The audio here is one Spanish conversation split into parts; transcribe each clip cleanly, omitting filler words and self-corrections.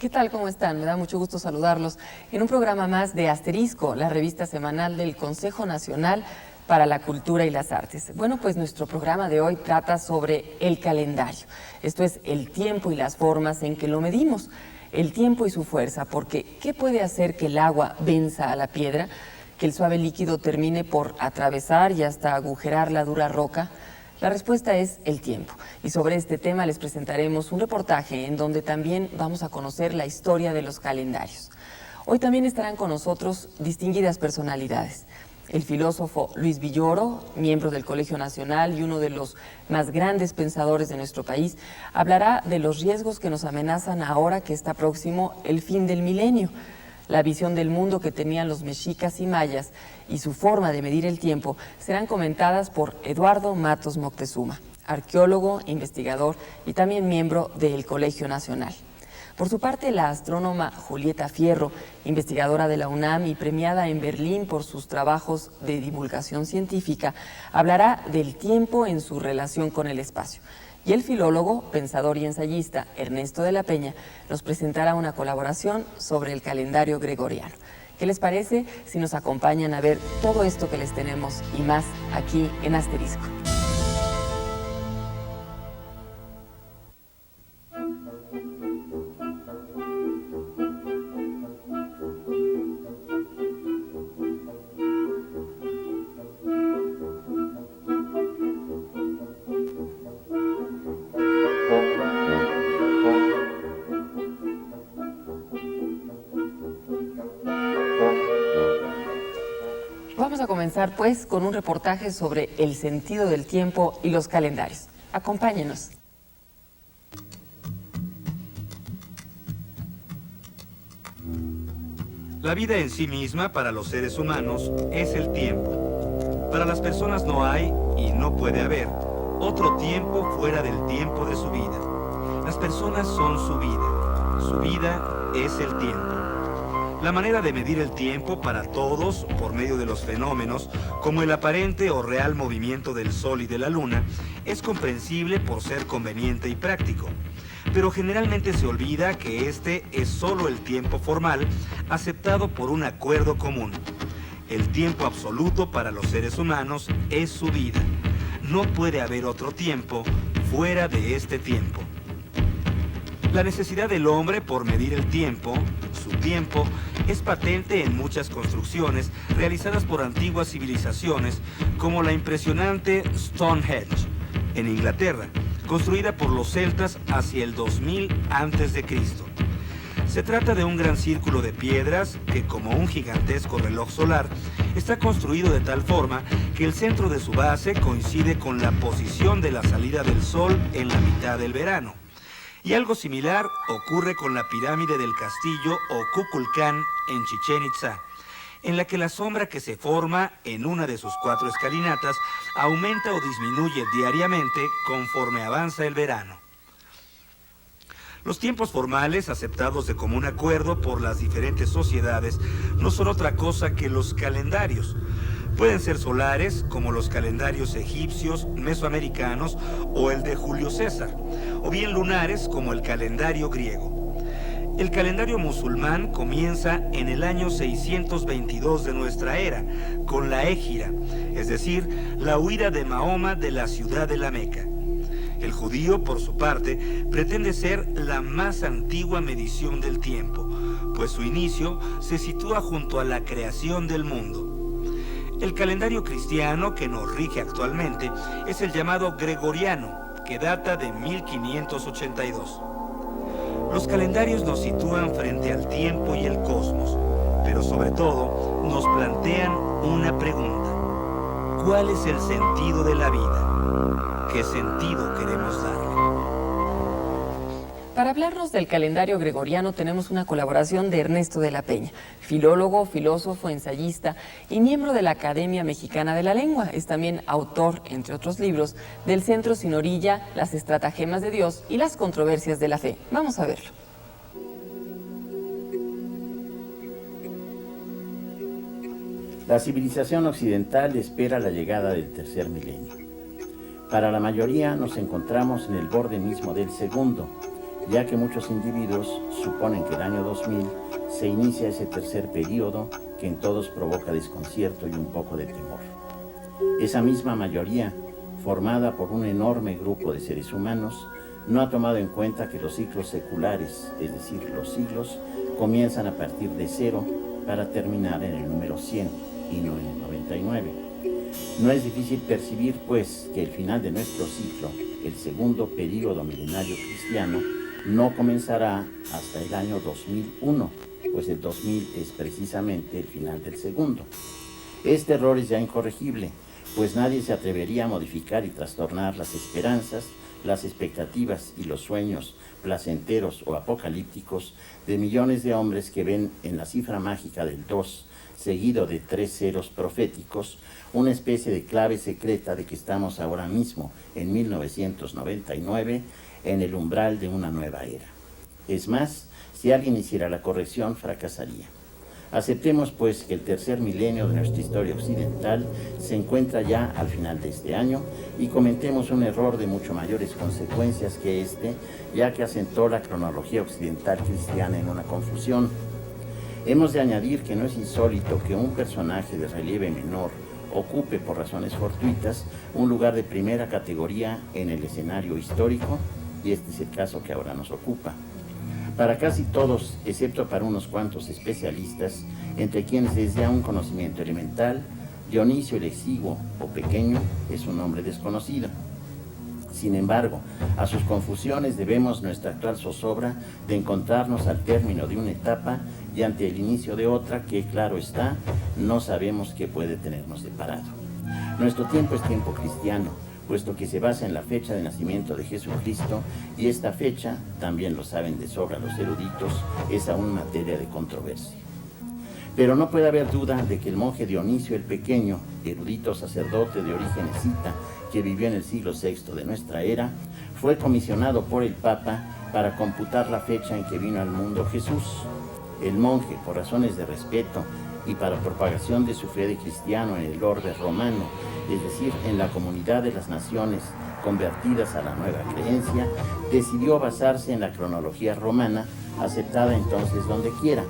¿Qué tal? ¿Cómo están? Me da mucho gusto saludarlos en un programa más de Asterisco, la revista semanal del Consejo Nacional para la Cultura y las Artes. Bueno, pues nuestro programa de hoy trata sobre el calendario. Esto es el tiempo y las formas en que lo medimos, el tiempo y su fuerza, porque ¿qué puede hacer que el agua venza a la piedra? ¿Que el suave líquido termine por atravesar y hasta agujerar la dura roca? La respuesta es el tiempo. Y sobre este tema les presentaremos un reportaje en donde también vamos a conocer la historia de los calendarios. Hoy también estarán con nosotros distinguidas personalidades. El filósofo Luis Villoro, miembro del Colegio Nacional y uno de los más grandes pensadores de nuestro país, hablará de los riesgos que nos amenazan ahora que está próximo el fin del milenio. La visión del mundo que tenían los mexicas y mayas y su forma de medir el tiempo serán comentadas por Eduardo Matos Moctezuma, arqueólogo, investigador y también miembro del Colegio Nacional. Por su parte, la astrónoma Julieta Fierro, investigadora de la UNAM y premiada en Berlín por sus trabajos de divulgación científica, hablará del tiempo en su relación con el espacio. Y el filólogo, pensador y ensayista Ernesto de la Peña nos presentará una colaboración sobre el calendario gregoriano. ¿Qué les parece si nos acompañan a ver todo esto que les tenemos y más aquí en Asterisco? Vamos a comenzar pues con un reportaje sobre el sentido del tiempo y los calendarios. Acompáñenos. La vida en sí misma para los seres humanos es el tiempo. Para las personas no hay y no puede haber otro tiempo fuera del tiempo de su vida. Las personas son su vida es el tiempo. La manera de medir el tiempo para todos, por medio de los fenómenos, como el aparente o real movimiento del Sol y de la Luna, es comprensible por ser conveniente y práctico. Pero generalmente se olvida que este es solo el tiempo formal, aceptado por un acuerdo común. El tiempo absoluto para los seres humanos es su vida. No puede haber otro tiempo fuera de este tiempo. La necesidad del hombre por medir el tiempo, su tiempo, es patente en muchas construcciones realizadas por antiguas civilizaciones, como la impresionante Stonehenge, en Inglaterra, construida por los celtas hacia el 2000 a.C. Se trata de un gran círculo de piedras que, como un gigantesco reloj solar, está construido de tal forma que el centro de su base coincide con la posición de la salida del sol en la mitad del verano. Y algo similar ocurre con la pirámide del castillo o Kukulcán en Chichén Itzá, en la que la sombra que se forma en una de sus 4 escalinatas aumenta o disminuye diariamente conforme avanza el verano. Los tiempos formales, aceptados de común acuerdo por las diferentes sociedades, no son otra cosa que los calendarios. Pueden ser solares, como los calendarios egipcios, mesoamericanos o el de Julio César, o bien lunares, como el calendario griego. El calendario musulmán comienza en el año 622 de nuestra era, con la Égira, es decir, la huida de Mahoma de la ciudad de la Meca. El judío, por su parte, pretende ser la más antigua medición del tiempo, pues su inicio se sitúa junto a la creación del mundo. El calendario cristiano que nos rige actualmente es el llamado gregoriano, que data de 1582. Los calendarios nos sitúan frente al tiempo y el cosmos, pero sobre todo nos plantean una pregunta. ¿Cuál es el sentido de la vida? ¿Qué sentido queremos darle? Para hablarnos del calendario gregoriano tenemos una colaboración de Ernesto de la Peña, filólogo, filósofo, ensayista y miembro de la Academia Mexicana de la Lengua. Es también autor, entre otros libros, del Centro Sin Orilla, Las Estratagemas de Dios y las Controversias de la Fe. Vamos a verlo. La civilización occidental espera la llegada del tercer milenio. Para la mayoría nos encontramos en el borde mismo del segundo, ya que muchos individuos suponen que el año 2000 se inicia ese tercer período que en todos provoca desconcierto y un poco de temor. Esa misma mayoría, formada por un enorme grupo de seres humanos, no ha tomado en cuenta que los ciclos seculares, es decir, los siglos, comienzan a partir de 0 para terminar en el número 100 y no en el 99. No es difícil percibir, pues, que el final de nuestro ciclo, el segundo período milenario cristiano, no comenzará hasta el año 2001, pues el 2000 es precisamente el final del segundo. Este error es ya incorregible, pues nadie se atrevería a modificar y trastornar las esperanzas, las expectativas y los sueños placenteros o apocalípticos de millones de hombres que ven en la cifra mágica del 2, seguido de 3 ceros proféticos, una especie de clave secreta de que estamos ahora mismo, en 1999, en el umbral de una nueva era. Es más, si alguien hiciera la corrección, fracasaría. Aceptemos, pues, que el tercer milenio de nuestra historia occidental se encuentra ya al final de este año y cometemos un error de mucho mayores consecuencias que este, ya que asentó la cronología occidental cristiana en una confusión. Hemos de añadir que no es insólito que un personaje de relieve menor ocupe por razones fortuitas un lugar de primera categoría en el escenario histórico, y este es el caso que ahora nos ocupa. Para casi todos, excepto para unos cuantos especialistas, entre quienes es ya un conocimiento elemental, Dionisio el Exiguo o Pequeño es un nombre desconocido. Sin embargo, a sus confusiones debemos nuestra actual zozobra de encontrarnos al término de una etapa y ante el inicio de otra que, claro está, no sabemos qué puede tenernos separado. Nuestro tiempo es tiempo cristiano, puesto que se basa en la fecha de nacimiento de Jesucristo, y esta fecha, también lo saben de sobra los eruditos, es aún materia de controversia. Pero no puede haber duda de que el monje Dionisio el Pequeño, erudito sacerdote de origen escita, que vivió en el siglo VI de nuestra era, fue comisionado por el Papa para computar la fecha en que vino al mundo Jesús. El monje, por razones de respeto y para propagación de su fe de cristiano en el orbe romano, es decir, en la comunidad de las naciones convertidas a la nueva creencia, decidió basarse en la cronología romana, aceptada entonces donde quiera.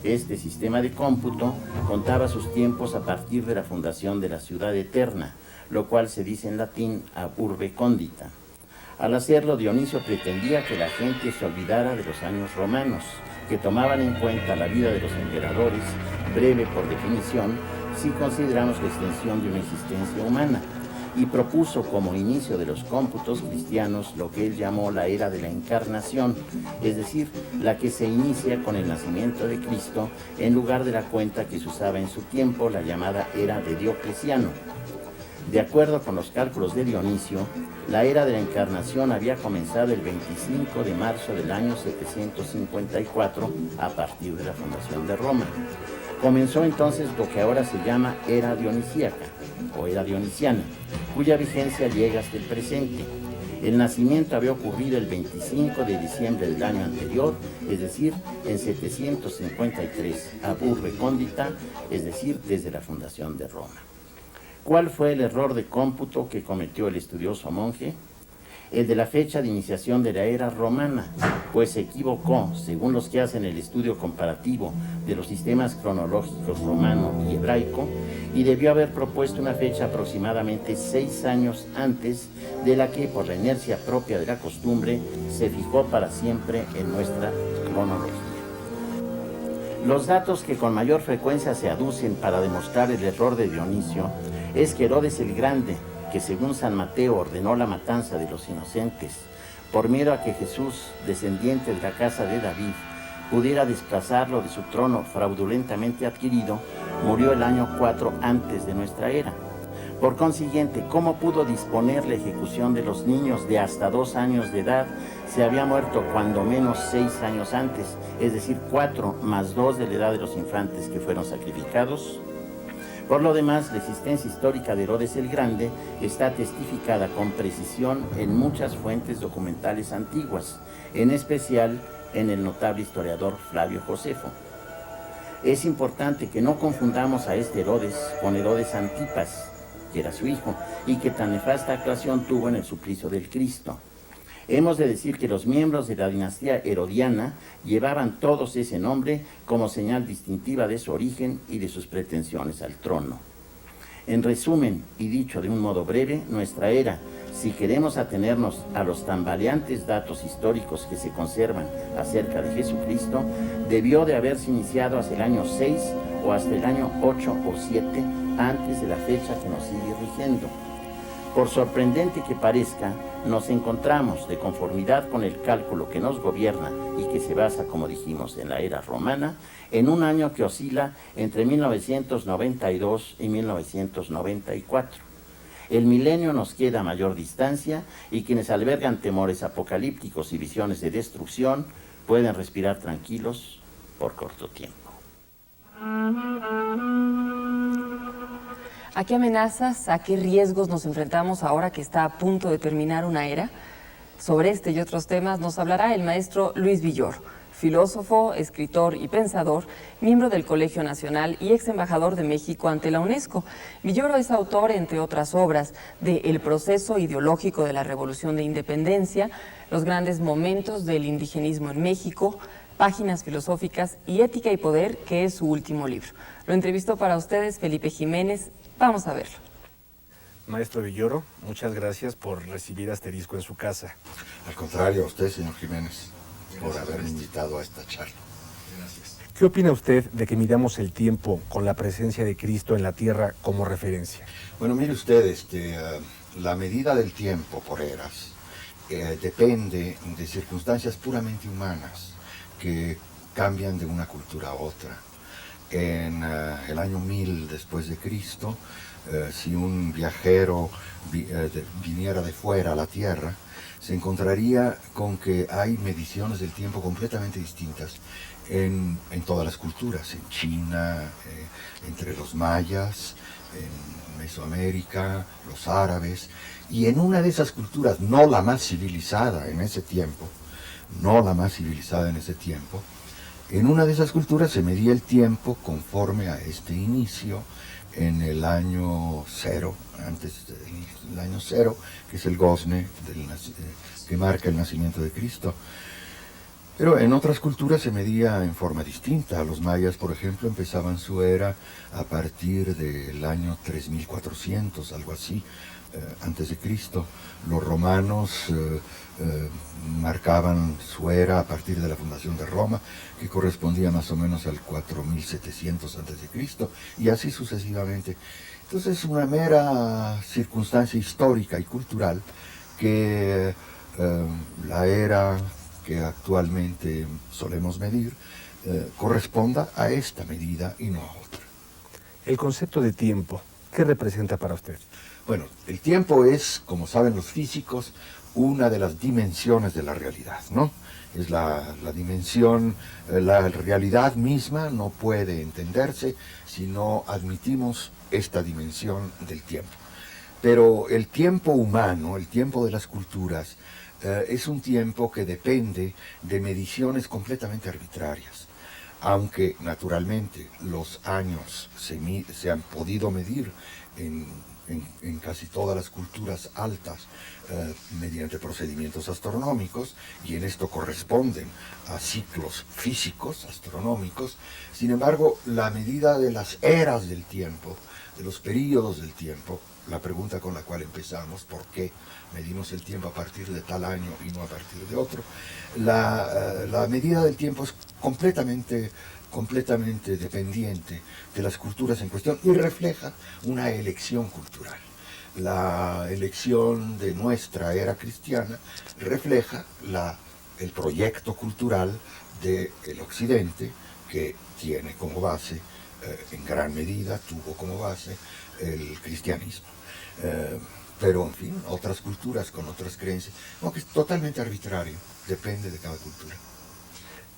Este sistema de cómputo contaba sus tiempos a partir de la fundación de la ciudad eterna, lo cual se dice en latín ab urbe condita. Al hacerlo, Dionisio pretendía que la gente se olvidara de los años romanos, que tomaban en cuenta la vida de los emperadores, breve por definición, si consideramos la extensión de una existencia humana, y propuso como inicio de los cómputos cristianos lo que él llamó la era de la encarnación, es decir, la que se inicia con el nacimiento de Cristo en lugar de la cuenta que se usaba en su tiempo, la llamada era de Diocleciano. De acuerdo con los cálculos de Dionisio, la era de la encarnación había comenzado el 25 de marzo del año 754 a partir de la fundación de Roma. Comenzó entonces lo que ahora se llama era dionisíaca o era dionisiana, cuya vigencia llega hasta el presente. El nacimiento había ocurrido el 25 de diciembre del año anterior, es decir, en 753 ab urbe condita, es decir, desde la fundación de Roma. ¿Cuál fue el error de cómputo que cometió el estudioso monje? El de la fecha de iniciación de la era romana, pues se equivocó, según los que hacen el estudio comparativo de los sistemas cronológicos romano y hebraico, y debió haber propuesto una fecha aproximadamente 6 años antes de la que, por la inercia propia de la costumbre, se fijó para siempre en nuestra cronología. Los datos que con mayor frecuencia se aducen para demostrar el error de Dionisio es que Herodes el Grande, que según San Mateo ordenó la matanza de los inocentes, por miedo a que Jesús, descendiente de la casa de David, pudiera desplazarlo de su trono fraudulentamente adquirido, murió el año 4 antes de nuestra era. Por consiguiente, ¿cómo pudo disponer la ejecución de los niños de hasta 2 años de edad? Se había muerto cuando menos 6 años antes, es decir, 4 más 2 de la edad de los infantes que fueron sacrificados. Por lo demás, la existencia histórica de Herodes el Grande está testificada con precisión en muchas fuentes documentales antiguas, en especial en el notable historiador Flavio Josefo. Es importante que no confundamos a este Herodes con Herodes Antipas, que era su hijo, y que tan nefasta actuación tuvo en el suplicio del Cristo. Hemos de decir que los miembros de la dinastía herodiana llevaban todos ese nombre como señal distintiva de su origen y de sus pretensiones al trono. En resumen, y dicho de un modo breve, nuestra era, si queremos atenernos a los tambaleantes datos históricos que se conservan acerca de Jesucristo, debió de haberse iniciado hacia el año 6 o hasta el año 8 o 7 antes de la fecha que nos sigue rigiendo. Por sorprendente que parezca, nos encontramos, de conformidad con el cálculo que nos gobierna y que se basa, como dijimos, en la era romana, en un año que oscila entre 1992 y 1994. El milenio nos queda a mayor distancia y quienes albergan temores apocalípticos y visiones de destrucción pueden respirar tranquilos por corto tiempo. ¿A qué amenazas, a qué riesgos nos enfrentamos ahora que está a punto de terminar una era? Sobre este y otros temas nos hablará el maestro Luis Villoro, filósofo, escritor y pensador, miembro del Colegio Nacional y ex embajador de México ante la UNESCO. Villoro es autor, entre otras obras, de El proceso ideológico de la Revolución de Independencia, Los grandes momentos del indigenismo en México, Páginas filosóficas y Ética y poder, que es su último libro. Lo entrevistó para ustedes Felipe Jiménez. Vamos a verlo. Maestro Villoro, muchas gracias por recibir Asterisco en su casa. Al contrario, a usted, señor Jiménez, por haberme invitado a esta charla. Gracias. ¿Qué opina usted de que midamos el tiempo con la presencia de Cristo en la tierra como referencia? Bueno, mire usted, la medida del tiempo por eras depende de circunstancias puramente humanas que cambian de una cultura a otra. En el año 1000 después de Cristo, si un viajero viniera de fuera a la Tierra, se encontraría con que hay mediciones del tiempo completamente distintas en todas las culturas, en China, entre los mayas, en Mesoamérica, los árabes, y en una de esas culturas, no la más civilizada en ese tiempo, en una de esas culturas se medía el tiempo conforme a este inicio en el año 0, antes del año 0, que es el Gosne, que marca el nacimiento de Cristo. Pero en otras culturas se medía en forma distinta. Los mayas, por ejemplo, empezaban su era a partir del año 3400, algo así, antes de Cristo. Los romanos marcaban su era a partir de la fundación de Roma, que correspondía más o menos al 4700 antes de Cristo, y así sucesivamente. Entonces es una mera circunstancia histórica y cultural que la era que actualmente solemos medir corresponda a esta medida y no a otra. El concepto de tiempo, ¿qué representa para usted? Bueno, el tiempo es, como saben los físicos, una de las dimensiones de la realidad, ¿no? Es la dimensión, la realidad misma no puede entenderse si no admitimos esta dimensión del tiempo. Pero el tiempo humano, el tiempo de las culturas, es un tiempo que depende de mediciones completamente arbitrarias. Aunque, naturalmente, los años se han podido medir en casi todas las culturas altas mediante procedimientos astronómicos, y en esto corresponden a ciclos físicos astronómicos. Sin embargo, la medida de las eras del tiempo, de los períodos del tiempo, la pregunta con la cual empezamos, ¿por qué medimos el tiempo a partir de tal año y no a partir de otro? La medida del tiempo es completamente dependiente de las culturas en cuestión y refleja una elección cultural. La elección de nuestra era cristiana refleja el proyecto cultural del Occidente, que tiene como base, en gran medida, tuvo como base el cristianismo. Pero, en fin, otras culturas con otras creencias, aunque es totalmente arbitrario, depende de cada cultura.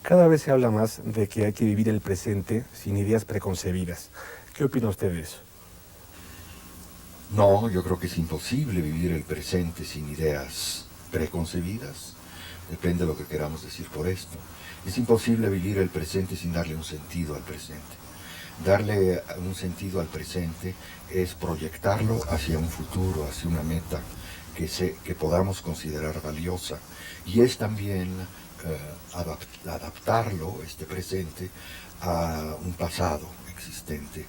Cada vez se habla más de que hay que vivir el presente sin ideas preconcebidas. ¿Qué opina usted de eso? No, yo creo que es imposible vivir el presente sin ideas preconcebidas. Depende de lo que queramos decir por esto. Es imposible vivir el presente sin darle un sentido al presente. Darle un sentido al presente es proyectarlo hacia un futuro, hacia una meta que podamos considerar valiosa. Y es también adaptarlo, este presente, a un pasado existente.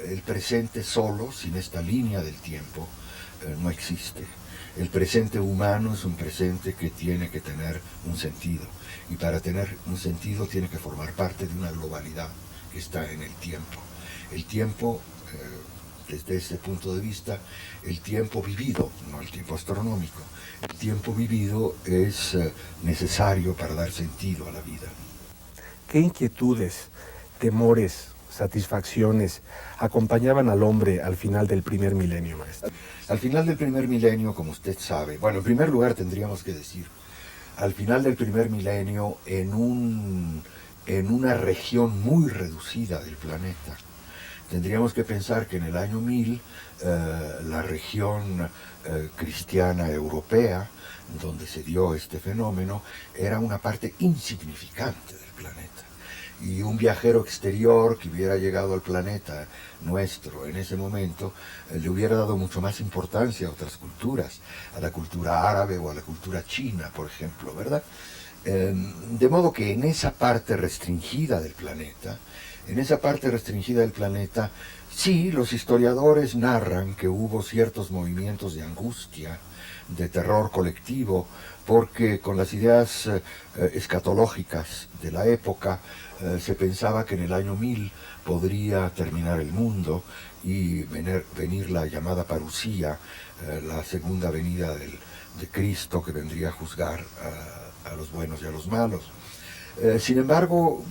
El presente solo, sin esta línea del tiempo, no existe. El presente humano es un presente que tiene que tener un sentido, y para tener un sentido tiene que formar parte de una globalidad que está en el tiempo. El tiempo, desde ese punto de vista, el tiempo vivido, no el tiempo astronómico, el tiempo vivido es necesario para dar sentido a la vida. ¿Qué inquietudes, temores, satisfacciones acompañaban al hombre al final del primer milenio, maestro? Al final del primer milenio, como usted sabe, bueno, en primer lugar tendríamos que decir, al final del primer milenio, en una región muy reducida del planeta, tendríamos que pensar que en el año 1000, la región cristiana europea, donde se dio este fenómeno, era una parte insignificante del planeta. Y un viajero exterior que hubiera llegado al planeta nuestro en ese momento, le hubiera dado mucho más importancia a otras culturas, a la cultura árabe o a la cultura china, por ejemplo, ¿verdad? De modo que en esa parte restringida del planeta, sí, los historiadores narran que hubo ciertos movimientos de angustia, de terror colectivo, porque con las ideas escatológicas de la época se pensaba que en el año 1000 podría terminar el mundo y venir la llamada parusía, la segunda venida de Cristo, que vendría a juzgar a los buenos y a los malos. Sin embargo,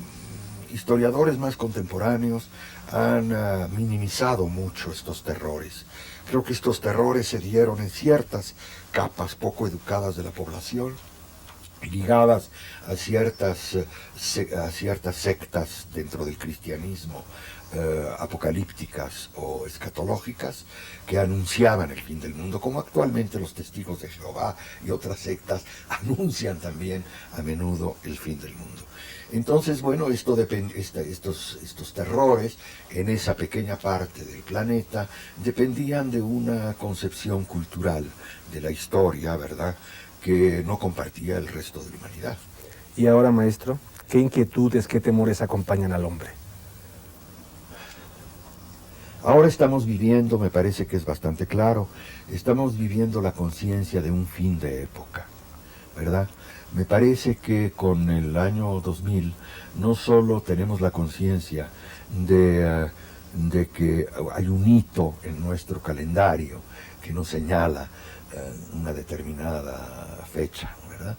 historiadores más contemporáneos han minimizado mucho estos terrores. Creo que estos terrores se dieron en ciertas capas poco educadas de la población, ligadas a ciertas sectas dentro del cristianismo, apocalípticas o escatológicas, que anunciaban el fin del mundo, como actualmente los testigos de Jehová y otras sectas anuncian también a menudo el fin del mundo. Entonces, bueno, estos terrores en esa pequeña parte del planeta dependían de una concepción cultural de la historia, ¿verdad?, que no compartía el resto de la humanidad. Y ahora, maestro, ¿qué inquietudes, qué temores acompañan al hombre? Ahora estamos viviendo, me parece que es bastante claro, estamos viviendo la conciencia de un fin de época, ¿verdad? Me parece que con el año 2000 no solo tenemos la conciencia de que hay un hito en nuestro calendario que nos señala una determinada fecha, ¿verdad?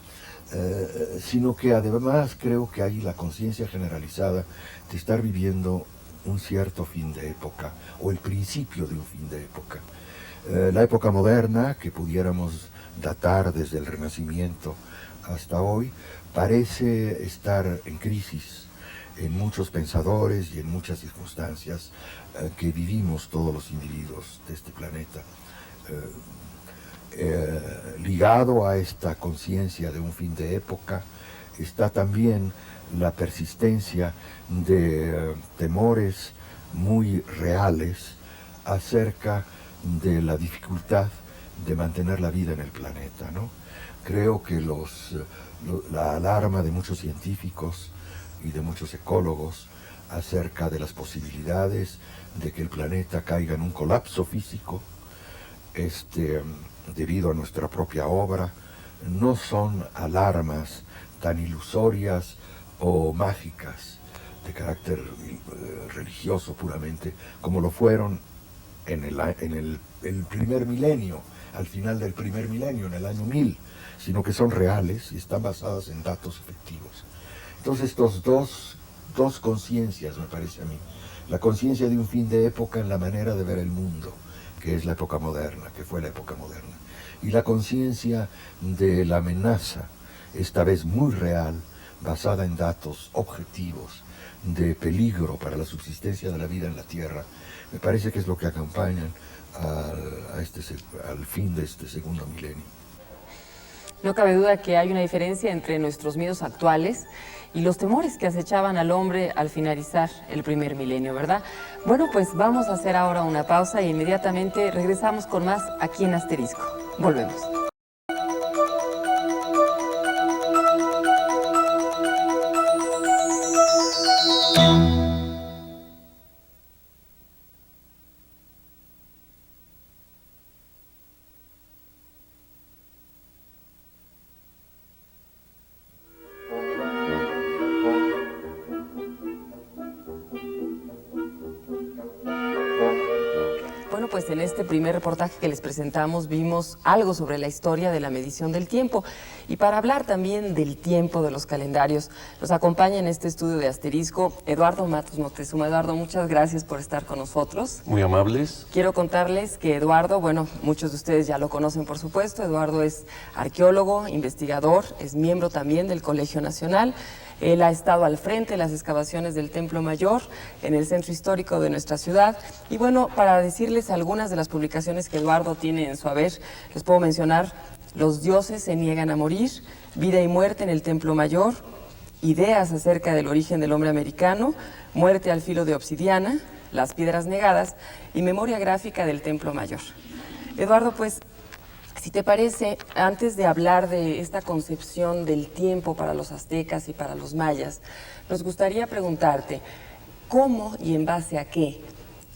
Sino que además creo que hay la conciencia generalizada de estar viviendo un cierto fin de época, o el principio de un fin de época. La época moderna, que pudiéramos datar desde el Renacimiento hasta hoy, parece estar en crisis en muchos pensadores y en muchas circunstancias que vivimos todos los individuos de este planeta. Ligado a esta conciencia de un fin de época está también la persistencia de temores muy reales acerca de la dificultad de mantener la vida en el planeta, ¿no? Creo que la alarma de muchos científicos y de muchos ecólogos acerca de las posibilidades de que el planeta caiga en un colapso físico, debido a nuestra propia obra, no son alarmas tan ilusorias o mágicas de carácter religioso puramente, como lo fueron en el primer milenio, al final del primer milenio, en el año 1000, sino que son reales y están basadas en datos efectivos. Entonces, estos dos conciencias, me parece a mí, la conciencia de un fin de época en la manera de ver el mundo, que es la época moderna, que fue la época moderna, y la conciencia de la amenaza, esta vez muy real, basada en datos objetivos, de peligro para la subsistencia de la vida en la Tierra, me parece que es lo que acompañan al fin de este segundo milenio. No cabe duda que hay una diferencia entre nuestros miedos actuales y los temores que acechaban al hombre al finalizar el primer milenio, ¿verdad? Bueno, pues vamos a hacer ahora una pausa e inmediatamente regresamos con más aquí en Asterisco. Volvemos. Bueno, pues en este primer reportaje que les presentamos vimos algo sobre la historia de la medición del tiempo. Y para hablar también del tiempo de los calendarios, nos acompaña en este estudio de Asterisco Eduardo Matos Moctezuma. Eduardo, muchas gracias por estar con nosotros. Muy amables. Quiero contarles que Eduardo, bueno, muchos de ustedes ya lo conocen por supuesto. Eduardo es arqueólogo, investigador, es miembro también del Colegio Nacional. Él ha estado al frente de las excavaciones del Templo Mayor en el centro histórico de nuestra ciudad. Y bueno, para decirles algunas de las publicaciones que Eduardo tiene en su haber, les puedo mencionar Los dioses se niegan a morir, Vida y muerte en el Templo Mayor, Ideas acerca del origen del hombre americano, Muerte al filo de obsidiana, Las piedras negadas y Memoria gráfica del Templo Mayor. Eduardo, pues, si te parece, antes de hablar de esta concepción del tiempo para los aztecas y para los mayas, nos gustaría preguntarte cómo y en base a qué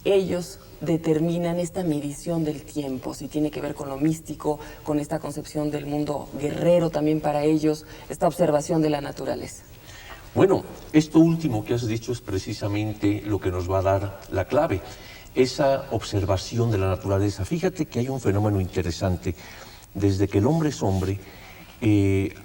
ellos determinan esta medición del tiempo, si tiene que ver con lo místico, con esta concepción del mundo guerrero también para ellos, esta observación de la naturaleza. Bueno, esto último que has dicho es precisamente lo que nos va a dar la clave, esa observación de la naturaleza. Fíjate que hay un fenómeno interesante. Desde que el hombre es hombre,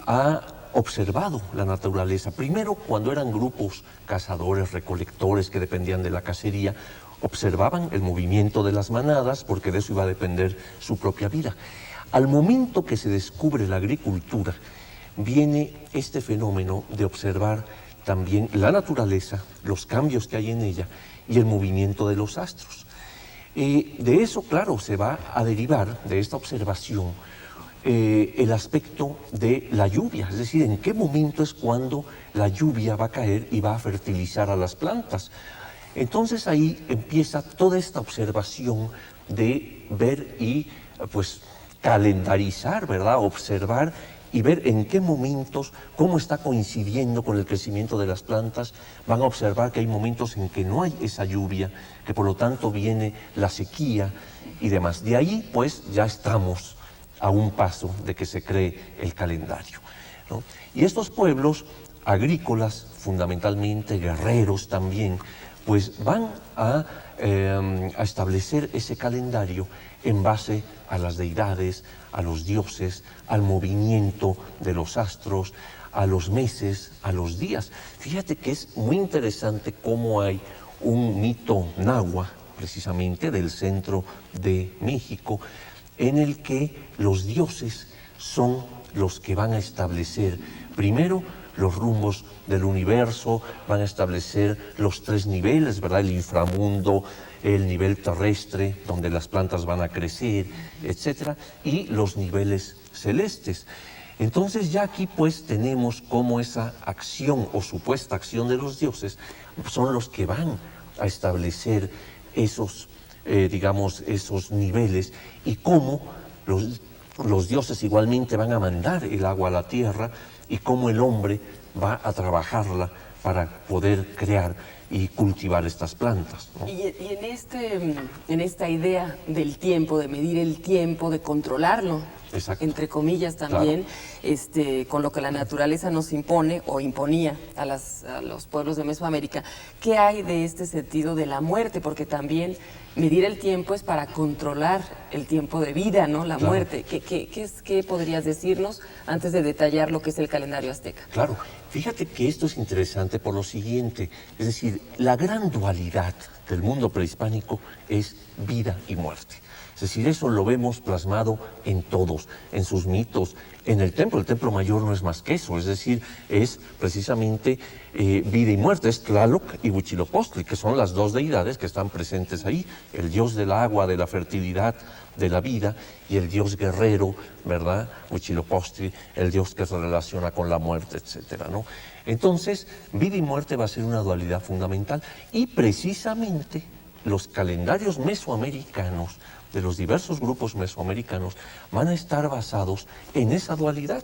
ha observado la naturaleza. Primero, cuando eran grupos cazadores, recolectores que dependían de la cacería, observaban el movimiento de las manadas porque de eso iba a depender su propia vida. Al momento que se descubre la agricultura, viene este fenómeno de observar también la naturaleza, los cambios que hay en ella y el movimiento de los astros. De eso, claro, se va a derivar, de esta observación, el aspecto de la lluvia, es decir, en qué momento es cuando la lluvia va a caer y va a fertilizar a las plantas. Entonces ahí empieza toda esta observación de ver y pues calendarizar, ¿verdad? Observar y ver en qué momentos, cómo está coincidiendo con el crecimiento de las plantas. Van a observar que hay momentos en que no hay esa lluvia, que por lo tanto viene la sequía y demás. De ahí pues ya estamos a un paso de que se cree el calendario, ¿no? Y estos pueblos agrícolas, fundamentalmente guerreros también, pues van a establecer ese calendario en base a las deidades, a los dioses, al movimiento de los astros, a los meses, a los días. Fíjate que es muy interesante cómo hay un mito náhuatl, precisamente del centro de México, en el que los dioses son los que van a establecer primero los rumbos del universo, van a establecer los tres niveles, ¿verdad? El inframundo, el nivel terrestre, donde las plantas van a crecer, etcétera, y los niveles celestes. Entonces ya aquí pues tenemos cómo esa acción o supuesta acción de los dioses son los que van a establecer esos, digamos, esos niveles y cómo los dioses igualmente van a mandar el agua a la tierra y cómo el hombre va a trabajarla para poder crear y cultivar estas plantas, ¿no? Y en esta idea del tiempo, de medir el tiempo, de controlarlo, exacto, entre comillas también, claro, con lo que la naturaleza nos impone o imponía a los pueblos de Mesoamérica, ¿qué hay de este sentido de la muerte? Porque también medir el tiempo es para controlar el tiempo de vida, ¿no? La claro, muerte. ¿Qué podrías decirnos antes de detallar lo que es el calendario azteca? Claro, fíjate que esto es interesante por lo siguiente, es decir, la gran dualidad del mundo prehispánico es vida y muerte. Es decir, eso lo vemos plasmado en todos, en sus mitos, en el templo mayor no es más que eso, es decir, es precisamente vida y muerte, es Tlaloc y Huitzilopochtli, que son las dos deidades que están presentes ahí, el dios del agua, de la fertilidad, de la vida, y el dios guerrero, ¿verdad? Huitzilopochtli, el dios que se relaciona con la muerte, etcétera, ¿no? Entonces, vida y muerte va a ser una dualidad fundamental, y precisamente los calendarios mesoamericanos, de los diversos grupos mesoamericanos, van a estar basados en esa dualidad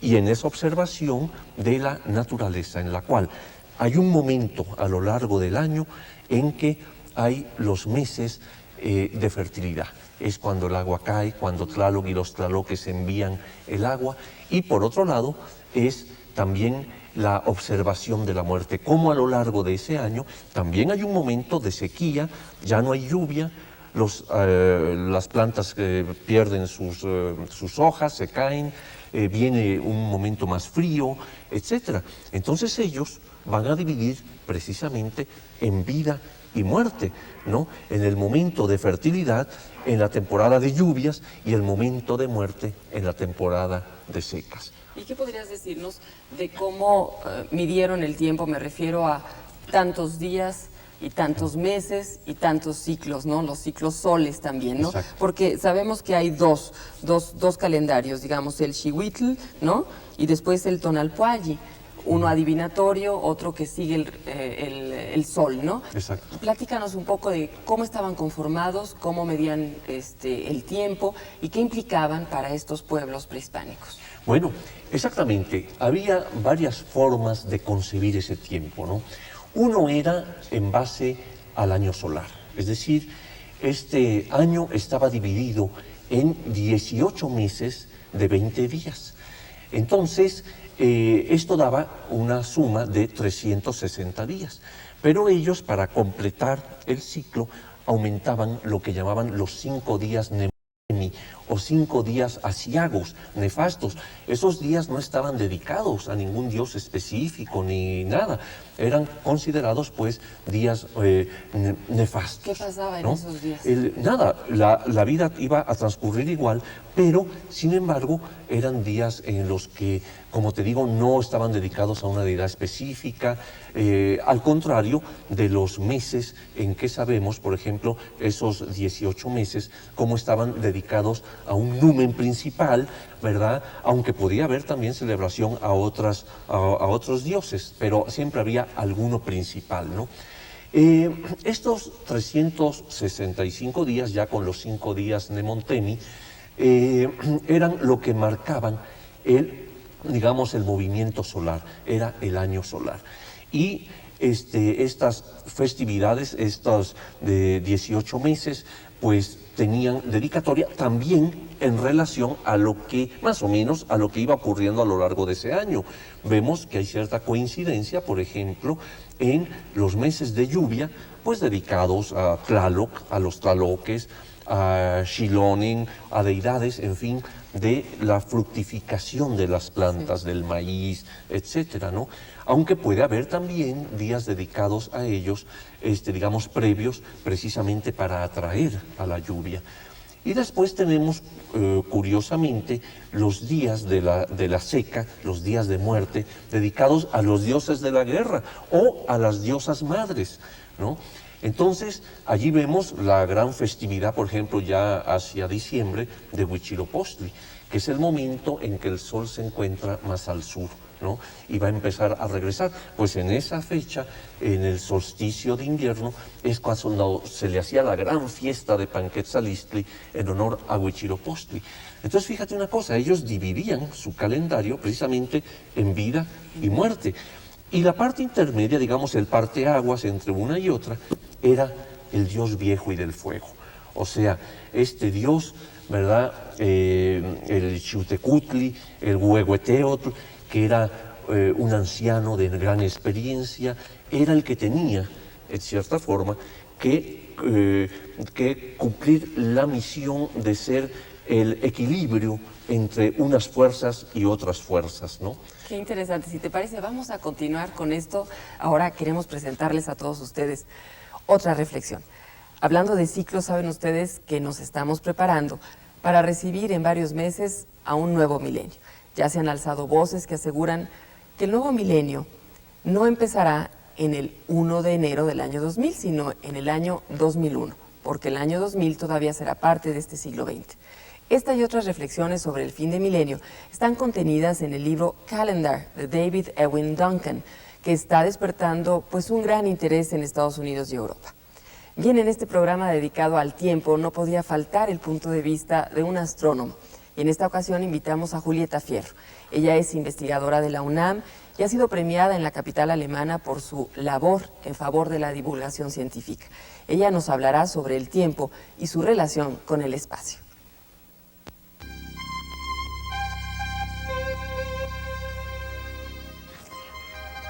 y en esa observación de la naturaleza, en la cual hay un momento a lo largo del año en que hay los meses de fertilidad. Es cuando el agua cae, cuando Tlaloc y los tlaloques envían el agua, y por otro lado es también la observación de la muerte, como a lo largo de ese año también hay un momento de sequía, ya no hay lluvia, las plantas pierden sus hojas, se caen, viene un momento más frío, etc. Entonces ellos van a dividir precisamente en vida y muerte, ¿no? En el momento de fertilidad, en la temporada de lluvias, y el momento de muerte en la temporada de secas. ¿Y qué podrías decirnos de cómo midieron el tiempo? Me refiero a tantos días y tantos meses y tantos ciclos, ¿no? Los ciclos soles también, ¿no? Exacto. Porque sabemos que hay dos calendarios, digamos, el Xihuitl, ¿no? Y después el Tonalpualli, uno adivinatorio, otro que sigue el sol, ¿no? Exacto. Platícanos un poco de cómo estaban conformados, cómo medían el tiempo y qué implicaban para estos pueblos prehispánicos. Bueno, exactamente. Había varias formas de concebir ese tiempo, ¿no? Uno era en base al año solar, es decir, este año estaba dividido en 18 meses de 20 días. Entonces, esto daba una suma de 360 días. Pero ellos, para completar el ciclo, aumentaban lo que llamaban los 5 días o 5 días asiagos, nefastos. Esos días no estaban dedicados a ningún dios específico ni nada. Eran considerados, pues, días nefastos. ¿Qué pasaba en ¿no? esos días? Nada, la vida iba a transcurrir igual, pero, sin embargo, eran días en los que, como te digo, no estaban dedicados a una deidad específica, al contrario de los meses en que sabemos, por ejemplo, esos 18 meses, cómo estaban dedicados a un numen principal, ¿verdad? Aunque podía haber también celebración a otros dioses, pero siempre había alguno principal, ¿no? Estos 365 días, ya con los 5 días Nemontemi, eran lo que marcaban digamos, el movimiento solar, era el año solar. Y estas festividades, estos de 18 meses, pues tenían dedicatoria también en relación a lo que, más o menos, a lo que iba ocurriendo a lo largo de ese año. Vemos que hay cierta coincidencia, por ejemplo, en los meses de lluvia, pues dedicados a Tlaloc, a los tlaloques, a Xilonen, a deidades, en fin, de la fructificación de las plantas, del maíz, etcétera, ¿no? Aunque puede haber también días dedicados a ellos, digamos, previos, precisamente para atraer a la lluvia. Y después tenemos, curiosamente, los días de la seca, los días de muerte, dedicados a los dioses de la guerra o a las diosas madres, ¿no? Entonces, allí vemos la gran festividad, por ejemplo, ya hacia diciembre, de Huitzilopochtli, que es el momento en que el sol se encuentra más al sur, ¿no? Y va a empezar a regresar. Pues en esa fecha, en el solsticio de invierno, es cuando se le hacía la gran fiesta de Panquetzalistli en honor a Huitzilopochtli. Entonces, fíjate una cosa, ellos dividían su calendario precisamente en vida y muerte. Y la parte intermedia, digamos, el parteaguas entre una y otra, era el dios viejo y del fuego. O sea, este dios, ¿verdad? El Xiuhtecutli, el Huehueteotl, que era un anciano de gran experiencia, era el que tenía, en cierta forma, que cumplir la misión de ser el equilibrio entre unas fuerzas y otras fuerzas, ¿no? Qué interesante. Si te parece, vamos a continuar con esto. Ahora queremos presentarles a todos ustedes otra reflexión. Hablando de ciclos, saben ustedes que nos estamos preparando para recibir en varios meses a un nuevo milenio. Ya se han alzado voces que aseguran que el nuevo milenio no empezará en el 1 de enero del año 2000, sino en el año 2001, porque el año 2000 todavía será parte de este siglo XX. Esta y otras reflexiones sobre el fin de milenio están contenidas en el libro Calendar de David Ewing Duncan, que está despertando pues un gran interés en Estados Unidos y Europa. Bien, en este programa dedicado al tiempo no podía faltar el punto de vista de un astrónomo. Y en esta ocasión invitamos a Julieta Fierro. Ella es investigadora de la UNAM y ha sido premiada en la capital alemana por su labor en favor de la divulgación científica. Ella nos hablará sobre el tiempo y su relación con el espacio.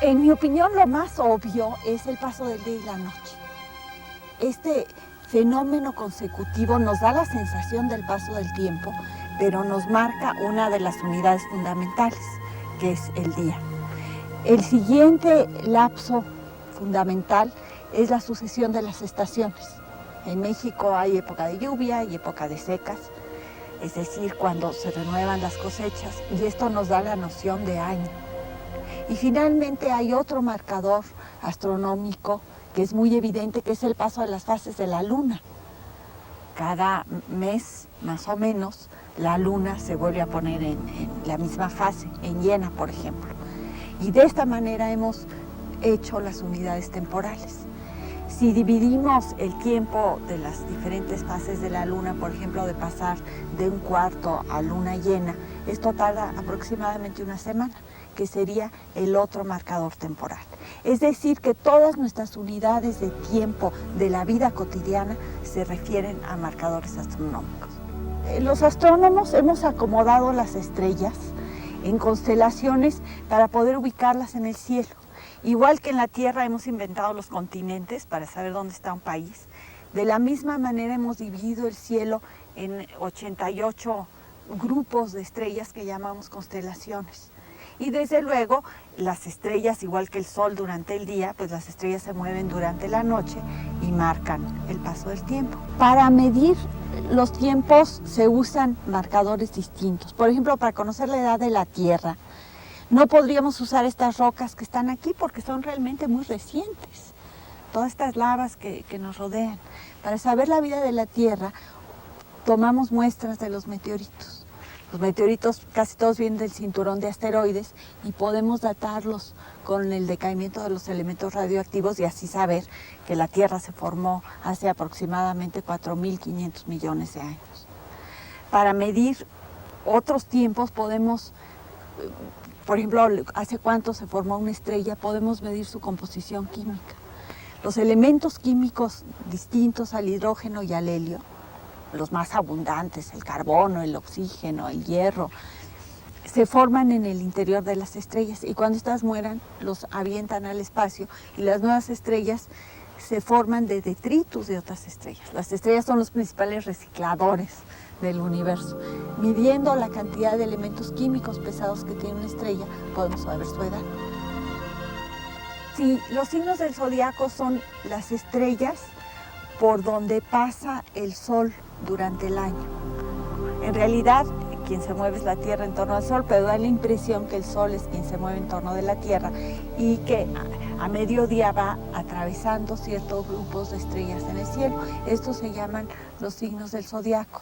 En mi opinión, lo más obvio es el paso del día y la noche. Este fenómeno consecutivo nos da la sensación del paso del tiempo, pero nos marca una de las unidades fundamentales, que es el día. El siguiente lapso fundamental es la sucesión de las estaciones. En México hay época de lluvia y época de secas, es decir, cuando se renuevan las cosechas, y esto nos da la noción de año. Y finalmente hay otro marcador astronómico que es muy evidente, que es el paso de las fases de la luna. Cada mes, más o menos, la luna se vuelve a poner en la misma fase, en llena, por ejemplo. Y de esta manera hemos hecho las unidades temporales. Si dividimos el tiempo de las diferentes fases de la luna, por ejemplo, de pasar de un cuarto a luna llena, esto tarda aproximadamente una semana, que sería el otro marcador temporal. Es decir, que todas nuestras unidades de tiempo de la vida cotidiana se refieren a marcadores astronómicos. Los astrónomos hemos acomodado las estrellas en constelaciones para poder ubicarlas en el cielo. Igual que en la Tierra hemos inventado los continentes para saber dónde está un país, de la misma manera hemos dividido el cielo en 88 grupos de estrellas que llamamos constelaciones. Y desde luego, las estrellas, igual que el Sol durante el día, pues las estrellas se mueven durante la noche y marcan el paso del tiempo. Para medir los tiempos se usan marcadores distintos. Por ejemplo, para conocer la edad de la Tierra, no podríamos usar estas rocas que están aquí porque son realmente muy recientes. Todas estas lavas que nos rodean. Para saber la vida de la Tierra, tomamos muestras de los meteoritos. Los meteoritos casi todos vienen del cinturón de asteroides y podemos datarlos con el decaimiento de los elementos radioactivos y así saber que la Tierra se formó hace aproximadamente 4.500 millones de años. Para medir otros tiempos podemos, por ejemplo, hace cuánto se formó una estrella, podemos medir su composición química. Los elementos químicos distintos al hidrógeno y al helio, los más abundantes, el carbono, el oxígeno, el hierro, se forman en el interior de las estrellas y cuando estas mueran los avientan al espacio y las nuevas estrellas se forman de detritus de otras estrellas. Las estrellas son los principales recicladores del universo. Midiendo la cantidad de elementos químicos pesados que tiene una estrella, podemos saber su edad. Sí, los signos del zodiaco son las estrellas por donde pasa el Sol durante el año. En realidad, quien se mueve es la Tierra en torno al Sol, pero da la impresión que el Sol es quien se mueve en torno de la Tierra y que a mediodía va atravesando ciertos grupos de estrellas en el cielo. Estos se llaman los signos del zodiaco,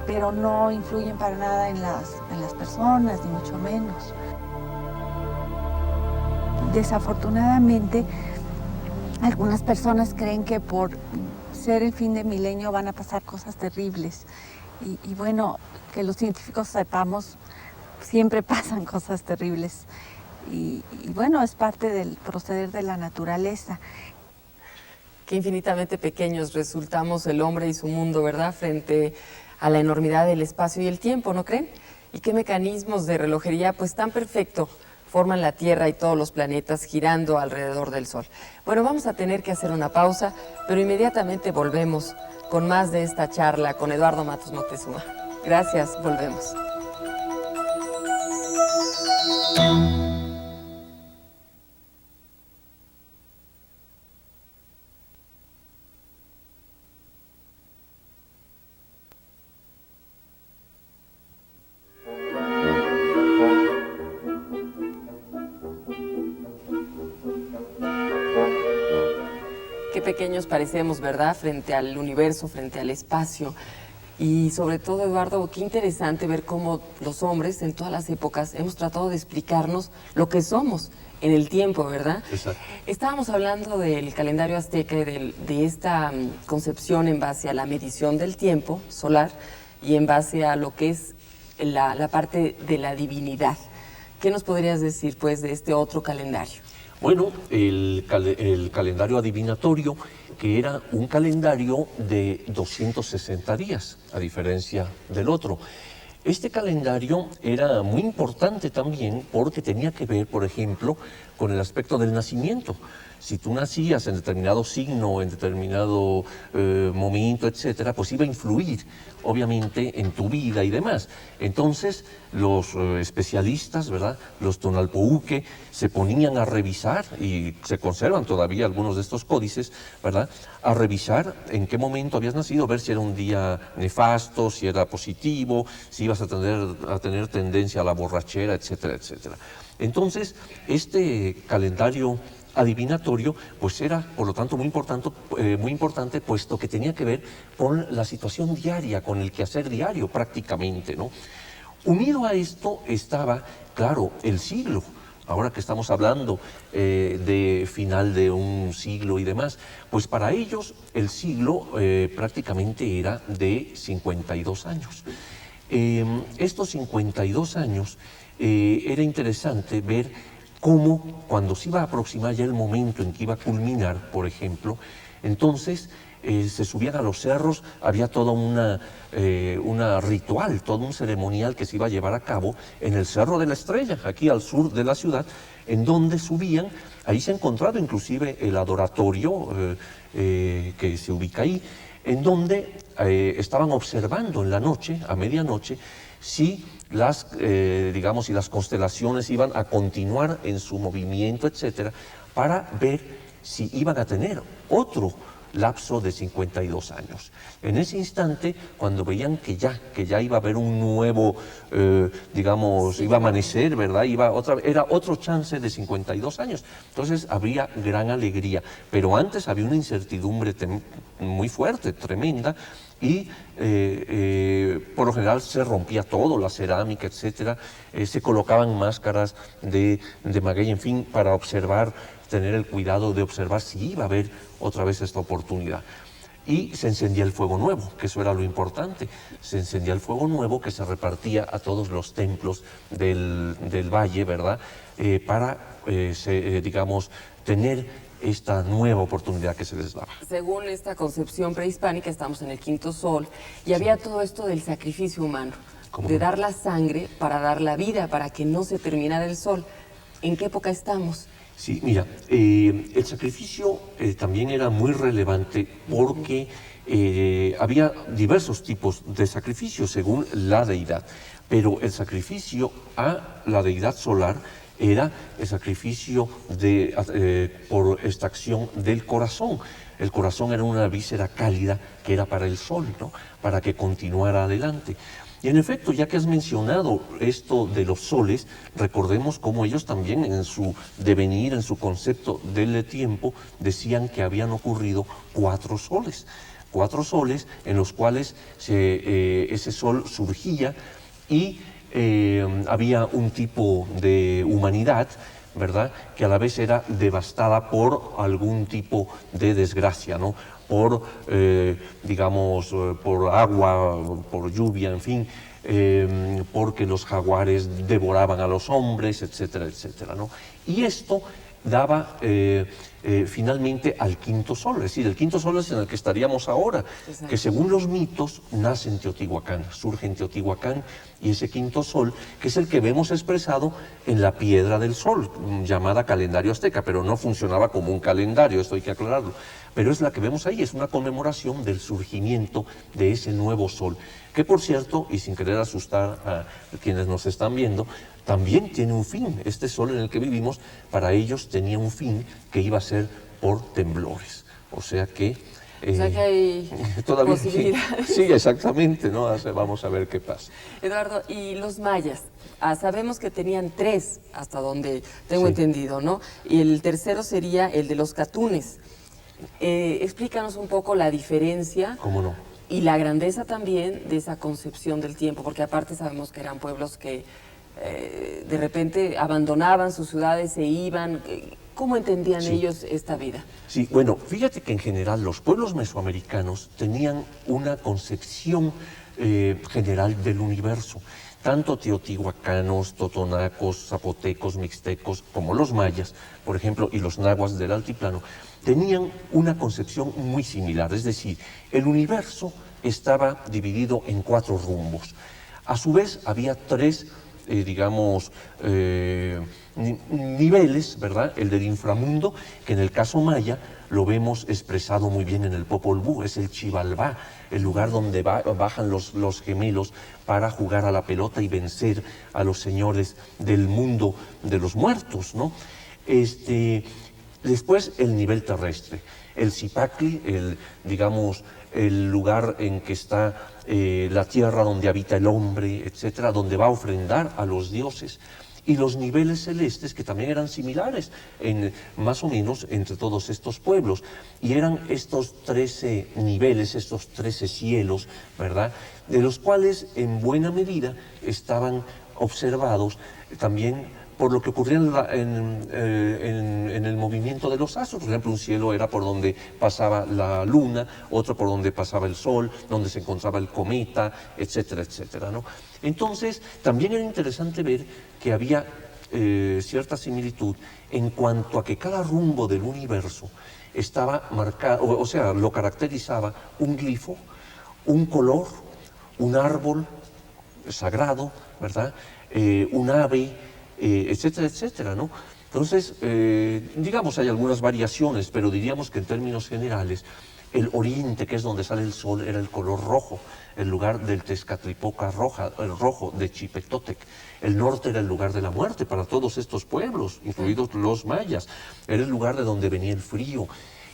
pero no influyen para nada en las personas, ni mucho menos. Desafortunadamente, algunas personas creen que por ser el fin de milenio van a pasar cosas terribles. Y bueno, que los científicos sepamos, siempre pasan cosas terribles. Y bueno, es parte del proceder de la naturaleza. Qué infinitamente pequeños resultamos el hombre y su mundo, ¿verdad? Frente a la enormidad del espacio y el tiempo, ¿no creen? Y qué mecanismos de relojería pues tan perfecto forman la Tierra y todos los planetas girando alrededor del Sol. Bueno, vamos a tener que hacer una pausa, pero inmediatamente volvemos con más de esta charla con Eduardo Matos Moctezuma. Gracias, volvemos. pequeños parecemos, ¿verdad? Frente al universo, frente al espacio. Y sobre todo, Eduardo, qué interesante ver cómo los hombres en todas las épocas hemos tratado de explicarnos lo que somos en el tiempo, ¿verdad? Exacto. Estábamos hablando del calendario azteca y de esta concepción en base a la medición del tiempo solar y en base a lo que es la parte de la divinidad. ¿Qué nos podrías decir, pues, de este otro calendario? Bueno, el calendario adivinatorio, que era un calendario de 260 días, a diferencia del otro. Este calendario era muy importante también porque tenía que ver, por ejemplo, con el aspecto del nacimiento. Si tú nacías en determinado signo, en determinado momento, etcétera, pues iba a influir, obviamente, en tu vida y demás. Entonces, los especialistas, ¿verdad?, los tonalpouque, se ponían a revisar, y se conservan todavía algunos de estos códices, ¿verdad?, a revisar en qué momento habías nacido, ver si era un día nefasto, si era positivo, si ibas a tener tendencia a la borrachera, etcétera, etcétera. Entonces, este calendario adivinatorio, pues era, por lo tanto, muy importante, puesto que tenía que ver con la situación diaria, con el quehacer diario prácticamente, ¿no? Unido a esto estaba, claro, el siglo. Ahora que estamos hablando de final de un siglo y demás, pues para ellos el siglo prácticamente era de 52 años. Estos 52 años era interesante ver cómo cuando se iba a aproximar ya el momento en que iba a culminar, por ejemplo, entonces se subían a los cerros, había toda una ritual, todo un ceremonial que se iba a llevar a cabo en el Cerro de la Estrella, aquí al sur de la ciudad, en donde subían, ahí se ha encontrado inclusive el adoratorio que se ubica ahí, en donde estaban observando en la noche, a medianoche, si si las constelaciones iban a continuar en su movimiento, etcétera, para ver si iban a tener otro lapso de 52 años. En ese instante, cuando veían que ya iba a haber un nuevo, iba a amanecer, ¿verdad? Era otro chance de 52 años. Entonces habría gran alegría. Pero antes había una incertidumbre muy fuerte, tremenda, y por lo general se rompía todo, la cerámica, etcétera, se colocaban máscaras de maguey, en fin, para observar, tener el cuidado de observar si iba a haber otra vez esta oportunidad. Y se encendía el fuego nuevo, que eso era lo importante. Se encendía el fuego nuevo que se repartía a todos los templos del valle, ¿verdad? Para, tener esta nueva oportunidad que se les daba. Según esta concepción prehispánica, estamos en el quinto sol, y había todo esto del sacrificio humano, de dar la sangre para dar la vida, para que no se terminara el sol. ¿En qué época estamos? Sí, mira, el sacrificio también era muy relevante porque había diversos tipos de sacrificios según la deidad, pero el sacrificio a la deidad solar era el sacrificio por extracción del corazón. El corazón era una víscera cálida que era para el sol, ¿no?, para que continuara adelante. Y en efecto, ya que has mencionado esto de los soles, recordemos cómo ellos también en su devenir, en su concepto del tiempo, decían que habían ocurrido 4 soles. 4 soles en los cuales ese sol surgía y había un tipo de humanidad, ¿verdad?, que a la vez era devastada por algún tipo de desgracia, ¿no?, por agua, por lluvia, en fin, porque los jaguares devoraban a los hombres, etcétera, etcétera, ¿no? Y esto daba finalmente al quinto sol, es decir, el quinto sol es en el que estaríamos ahora, que según los mitos nace en Teotihuacán, surge en Teotihuacán, y ese quinto sol, que es el que vemos expresado en la piedra del sol, llamada calendario azteca, pero no funcionaba como un calendario, esto hay que aclararlo, pero es la que vemos ahí, es una conmemoración del surgimiento de ese nuevo sol, que por cierto, y sin querer asustar a quienes nos están viendo, también tiene un fin. Este sol en el que vivimos, para ellos tenía un fin que iba a ser por temblores. O sea que hay todavía posibilidades. Sí, exactamente, ¿no? Vamos a ver qué pasa. Eduardo, y los mayas, sabemos que tenían 3, hasta donde tengo entendido, ¿no? Y el tercero sería el de los catunes. Explícanos un poco la diferencia. ¿Cómo no? Y la grandeza también de esa concepción del tiempo, porque aparte sabemos que eran pueblos que de repente abandonaban sus ciudades, se iban. ¿Cómo entendían ellos esta vida? Sí, bueno, fíjate que en general los pueblos mesoamericanos tenían una concepción general del universo. Tanto teotihuacanos, totonacos, zapotecos, mixtecos, como los mayas, por ejemplo, y los nahuas del altiplano, tenían una concepción muy similar. Es decir, el universo estaba dividido en 4 rumbos. A su vez, había 3 niveles, ¿verdad? El del inframundo, que en el caso maya lo vemos expresado muy bien en el Popol Vuh, es el Xibalbá, el lugar donde bajan los gemelos para jugar a la pelota y vencer a los señores del mundo de los muertos, ¿no? Después el nivel terrestre, el Zipacli, el lugar en que está la tierra donde habita el hombre, etcétera, donde va a ofrendar a los dioses, y los niveles celestes que también eran similares, más o menos entre todos estos pueblos, y eran estos 13 niveles, estos 13 cielos, ¿verdad?, de los cuales en buena medida estaban observados también por lo que ocurría en el movimiento de los astros. Por ejemplo, un cielo era por donde pasaba la luna, otro por donde pasaba el sol, donde se encontraba el cometa, etcétera, etcétera, ¿no? Entonces, también era interesante ver que había cierta similitud en cuanto a que cada rumbo del universo estaba marcado, o sea, lo caracterizaba un glifo, un color, un árbol sagrado, ¿verdad?, un ave, etcétera, etcétera, ¿no? Entonces, digamos, hay algunas variaciones, pero diríamos que en términos generales, el oriente, que es donde sale el sol, era el color rojo, el lugar del Tezcatlipoca el rojo de Chipetotec. El norte era el lugar de la muerte para todos estos pueblos, incluidos los mayas. Era el lugar de donde venía el frío.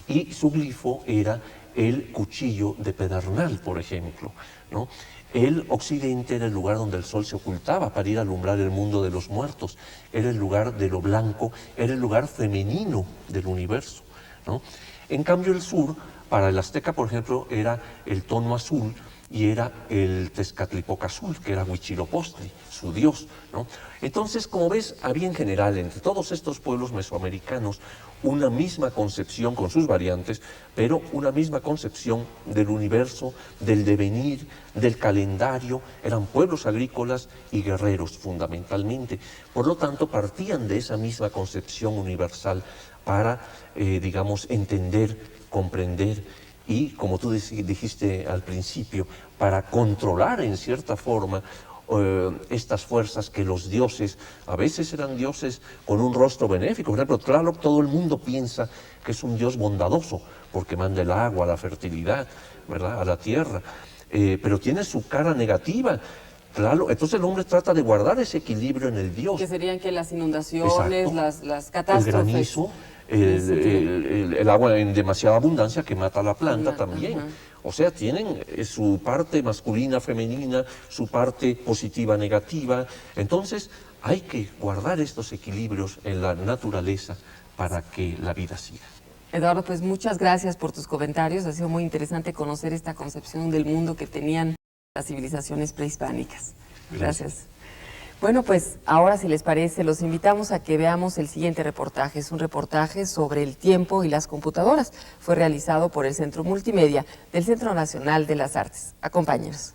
Y su glifo era el cuchillo de pedernal, por ejemplo, ¿no? El occidente era el lugar donde el sol se ocultaba para ir a alumbrar el mundo de los muertos. Era el lugar de lo blanco, era el lugar femenino del universo, ¿no? En cambio, el sur, para el azteca, por ejemplo, era el tono azul y era el Tezcatlipoca azul, que era Huitzilopochtli, su dios, ¿no? Entonces, como ves, había en general entre todos estos pueblos mesoamericanos una misma concepción con sus variantes, pero una misma concepción del universo, del devenir, del calendario. Eran pueblos agrícolas y guerreros fundamentalmente. Por lo tanto, partían de esa misma concepción universal para, digamos, entender, comprender y, como tú dijiste al principio, para controlar en cierta forma estas fuerzas que los dioses, a veces eran dioses con un rostro benéfico. Por ejemplo, Tlaloc, todo el mundo piensa que es un dios bondadoso, porque manda el agua, la fertilidad, ¿verdad?, a la tierra, pero tiene su cara negativa. Claro, entonces el hombre trata de guardar ese equilibrio en el dios. Que serían que las inundaciones, las catástrofes. El granizo, el agua en demasiada abundancia que mata a la planta también. O sea, tienen su parte masculina, femenina, su parte positiva, negativa. Entonces, hay que guardar estos equilibrios en la naturaleza para que la vida siga. Eduardo, pues muchas gracias por tus comentarios. Ha sido muy interesante conocer esta concepción del mundo que tenían las civilizaciones prehispánicas. Gracias. Bueno, pues ahora, si les parece, los invitamos a que veamos el siguiente reportaje. Es un reportaje sobre el tiempo y las computadoras. Fue realizado por el Centro Multimedia del Centro Nacional de las Artes. Acompáñenos.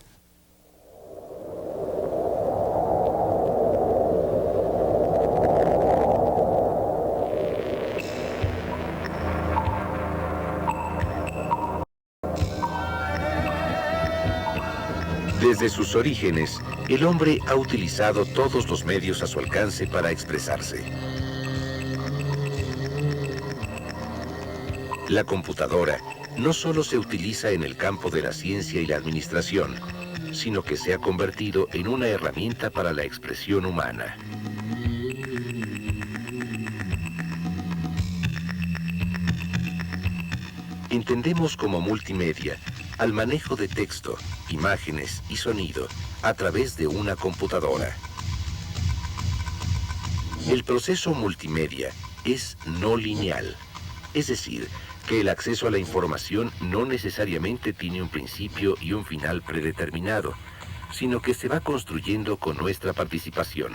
Desde sus orígenes, el hombre ha utilizado todos los medios a su alcance para expresarse. La computadora no solo se utiliza en el campo de la ciencia y la administración, sino que se ha convertido en una herramienta para la expresión humana. Entendemos como multimedia al manejo de texto, imágenes y sonido a través de una computadora. El proceso multimedia es no lineal, es decir, que el acceso a la información no necesariamente tiene un principio y un final predeterminado, sino que se va construyendo con nuestra participación.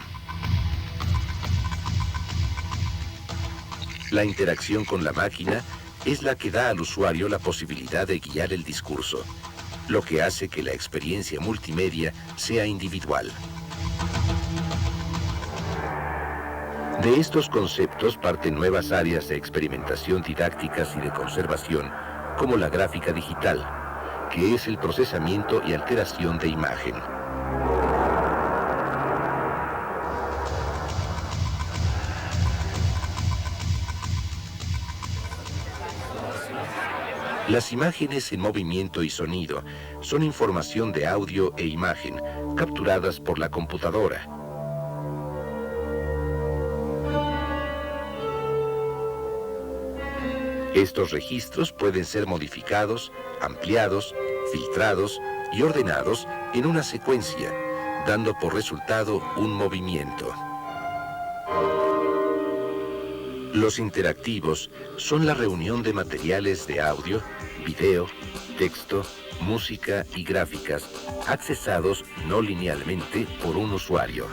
La interacción con la máquina es la que da al usuario la posibilidad de guiar el discurso, lo que hace que la experiencia multimedia sea individual. De estos conceptos parten nuevas áreas de experimentación didácticas y de conservación, como la gráfica digital, que es el procesamiento y alteración de imagen. Las imágenes en movimiento y sonido son información de audio e imagen capturadas por la computadora. Estos registros pueden ser modificados, ampliados, filtrados y ordenados en una secuencia, dando por resultado un movimiento. Los interactivos son la reunión de materiales de audio, video, texto, música y gráficas, accesados no linealmente por un usuario.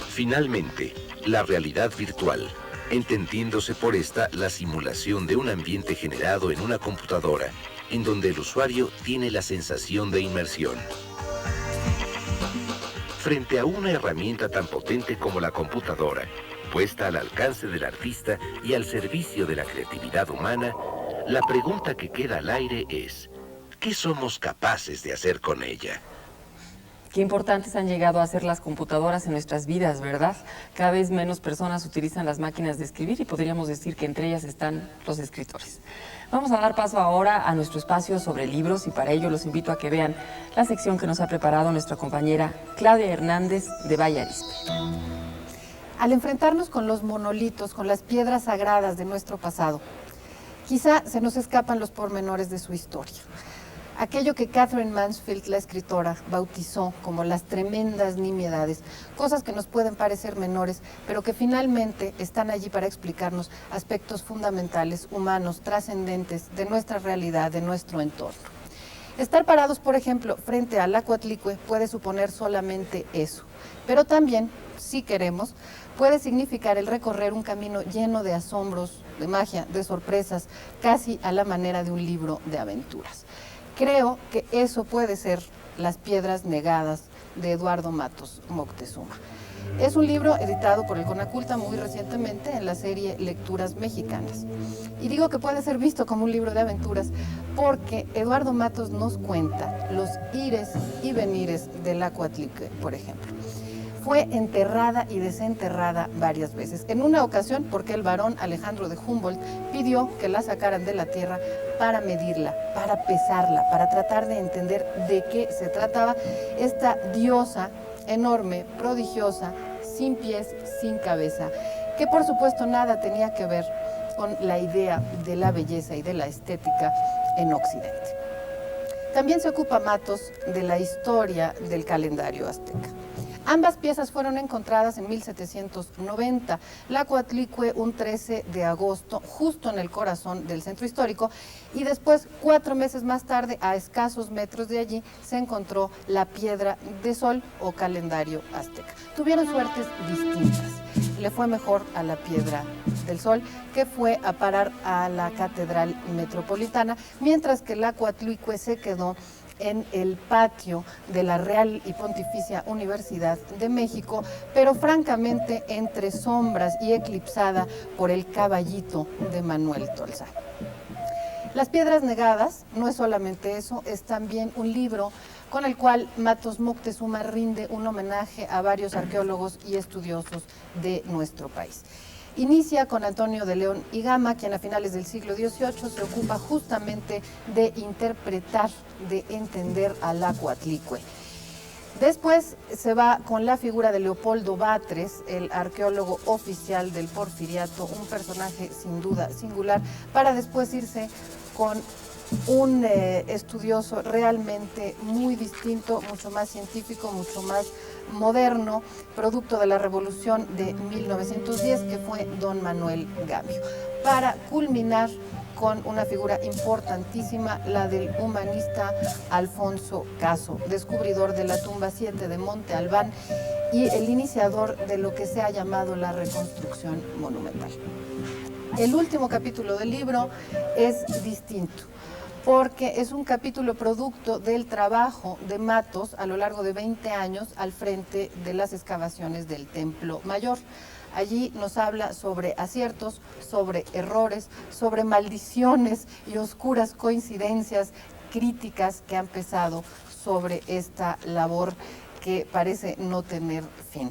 Finalmente, la realidad virtual, entendiéndose por esta la simulación de un ambiente generado en una computadora, en donde el usuario tiene la sensación de inmersión. Frente a una herramienta tan potente como la computadora, puesta al alcance del artista y al servicio de la creatividad humana, la pregunta que queda al aire es, ¿qué somos capaces de hacer con ella? Qué importantes han llegado a ser las computadoras en nuestras vidas, ¿verdad? Cada vez menos personas utilizan las máquinas de escribir y podríamos decir que entre ellas están los escritores. Vamos a dar paso ahora a nuestro espacio sobre libros y para ello los invito a que vean la sección que nos ha preparado nuestra compañera Claudia Hernández de Valle Arizpe. Al enfrentarnos con los monolitos, con las piedras sagradas de nuestro pasado, quizá se nos escapan los pormenores de su historia. Aquello que Katherine Mansfield, la escritora, bautizó como las tremendas nimiedades, cosas que nos pueden parecer menores, pero que finalmente están allí para explicarnos aspectos fundamentales, humanos, trascendentes de nuestra realidad, de nuestro entorno. Estar parados, por ejemplo, frente al Acuatlicue puede suponer solamente eso, pero también, si queremos, puede significar el recorrer un camino lleno de asombros, de magia, de sorpresas, casi a la manera de un libro de aventuras. Creo que eso puede ser Las piedras negadas de Eduardo Matos Moctezuma. Es un libro editado por el Conaculta muy recientemente en la serie Lecturas Mexicanas. Y digo que puede ser visto como un libro de aventuras porque Eduardo Matos nos cuenta los ires y venires del Acuatlicue, por ejemplo. Fue enterrada y desenterrada varias veces. En una ocasión, porque el barón Alejandro de Humboldt pidió que la sacaran de la tierra para medirla, para pesarla, para tratar de entender de qué se trataba esta diosa enorme, prodigiosa, sin pies, sin cabeza, que por supuesto nada tenía que ver con la idea de la belleza y de la estética en Occidente. También se ocupa Matos de la historia del calendario azteca. Ambas piezas fueron encontradas en 1790, la Acuatlicue un 13 de agosto, justo en el corazón del centro histórico, y después, 4 meses más tarde, a escasos metros de allí, se encontró la piedra de sol o calendario azteca. Tuvieron suertes distintas. Le fue mejor a la piedra del sol, que fue a parar a la Catedral Metropolitana, mientras que la Acuatlicue se quedó en el patio de la Real y Pontificia Universidad de México, pero francamente entre sombras y eclipsada por el caballito de Manuel Tolsa. Las piedras negadas no es solamente eso, es también un libro con el cual Matos Moctezuma rinde un homenaje a varios arqueólogos y estudiosos de nuestro país. Inicia con Antonio de León y Gama, quien a finales del siglo XVIII se ocupa justamente de interpretar, de entender al Acuatlicue. Después se va con la figura de Leopoldo Batres, el arqueólogo oficial del Porfiriato, un personaje sin duda singular, para después irse con un estudioso realmente muy distinto, mucho más científico, mucho más moderno, producto de la revolución de 1910, que fue don Manuel Gamio, para culminar con una figura importantísima, la del humanista Alfonso Caso, descubridor de la tumba 7 de Monte Albán y el iniciador de lo que se ha llamado la reconstrucción monumental. El último capítulo del libro es distinto, porque es un capítulo producto del trabajo de Matos a lo largo de 20 años al frente de las excavaciones del Templo Mayor. Allí nos habla sobre aciertos, sobre errores, sobre maldiciones y oscuras coincidencias críticas que han pesado sobre esta labor que parece no tener fin.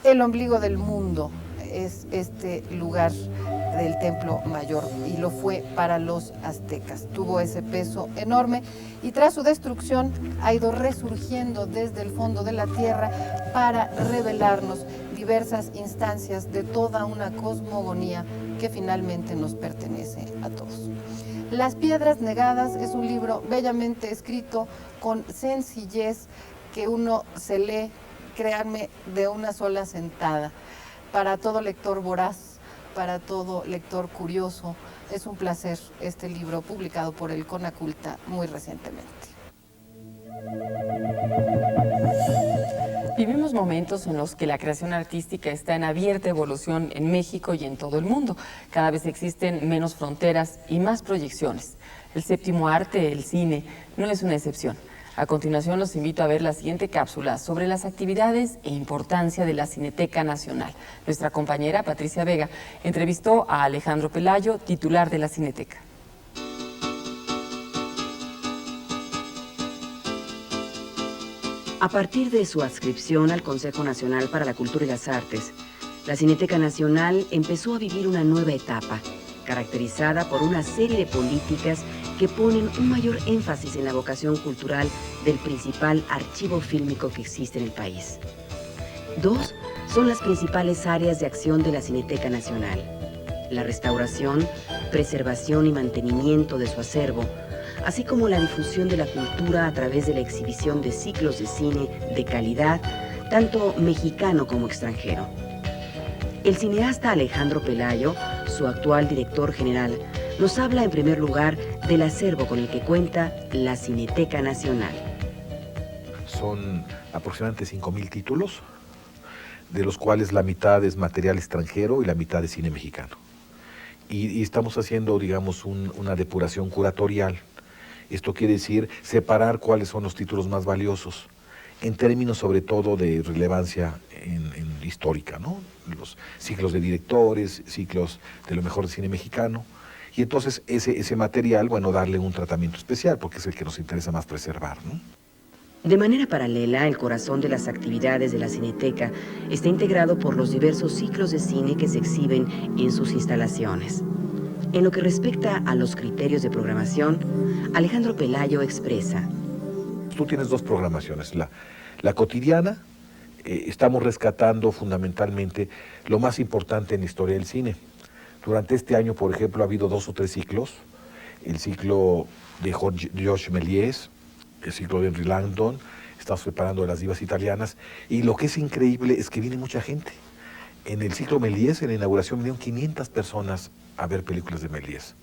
El ombligo del mundo es este lugar del Templo Mayor y lo fue para los aztecas. Tuvo ese peso enorme y tras su destrucción ha ido resurgiendo desde el fondo de la tierra para revelarnos diversas instancias de toda una cosmogonía que finalmente nos pertenece a todos. Las Piedras Negadas es un libro bellamente escrito con sencillez que uno se lee, créanme, de una sola sentada. Para todo lector voraz, para todo lector curioso, es un placer este libro publicado por el Conaculta muy recientemente. Vivimos momentos en los que la creación artística está en abierta evolución en México y en todo el mundo. Cada vez existen menos fronteras y más proyecciones. El séptimo arte, el cine, no es una excepción. A continuación los invito a ver la siguiente cápsula sobre las actividades e importancia de la Cineteca Nacional. Nuestra compañera Patricia Vega entrevistó a Alejandro Pelayo, titular de la Cineteca. A partir de su adscripción al Consejo Nacional para la Cultura y las Artes, la Cineteca Nacional empezó a vivir una nueva etapa, caracterizada por una serie de políticas que ponen un mayor énfasis en la vocación cultural del principal archivo fílmico que existe en el país. Dos son las principales áreas de acción de la Cineteca Nacional: la restauración, preservación y mantenimiento de su acervo, así como la difusión de la cultura a través de la exhibición de ciclos de cine de calidad, tanto mexicano como extranjero. El cineasta Alejandro Pelayo, su actual director general, nos habla en primer lugar del acervo con el que cuenta la Cineteca Nacional. Son aproximadamente 5,000 títulos, de los cuales la mitad es material extranjero y la mitad es cine mexicano. Y estamos haciendo, digamos, una depuración curatorial. Esto quiere decir separar cuáles son los títulos más valiosos, en términos sobre todo de relevancia en histórica, ¿no? Los ciclos de directores, ciclos de lo mejor del cine mexicano. Y entonces ese material, bueno, darle un tratamiento especial, porque es el que nos interesa más preservar, ¿no? De manera paralela, el corazón de las actividades de la Cineteca está integrado por los diversos ciclos de cine que se exhiben en sus instalaciones. En lo que respecta a los criterios de programación, Alejandro Pelayo expresa: Tú tienes dos programaciones. La cotidiana, estamos rescatando fundamentalmente lo más importante en la historia del cine. Durante este año, por ejemplo, ha habido 2 o 3 ciclos. El ciclo de Georges Méliès, el ciclo de Henry Langdon, estamos preparando Las divas italianas, y lo que es increíble es que viene mucha gente. En el ciclo Méliès, en la inauguración, vinieron 500 personas a ver películas de Méliès,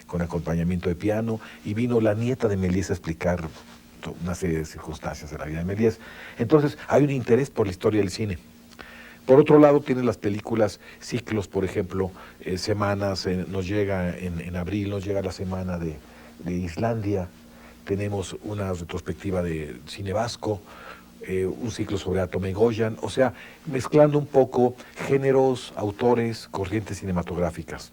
con acompañamiento de piano, y vino la nieta de Méliès a explicar una serie de circunstancias de la vida de Méliès. Entonces, hay un interés por la historia del cine. Por otro lado, tienen las películas, ciclos, por ejemplo, semanas, nos llega en abril, nos llega la semana de Islandia, tenemos una retrospectiva de cine vasco, un ciclo sobre Atome y Goyan, o sea, mezclando un poco géneros, autores, corrientes cinematográficas.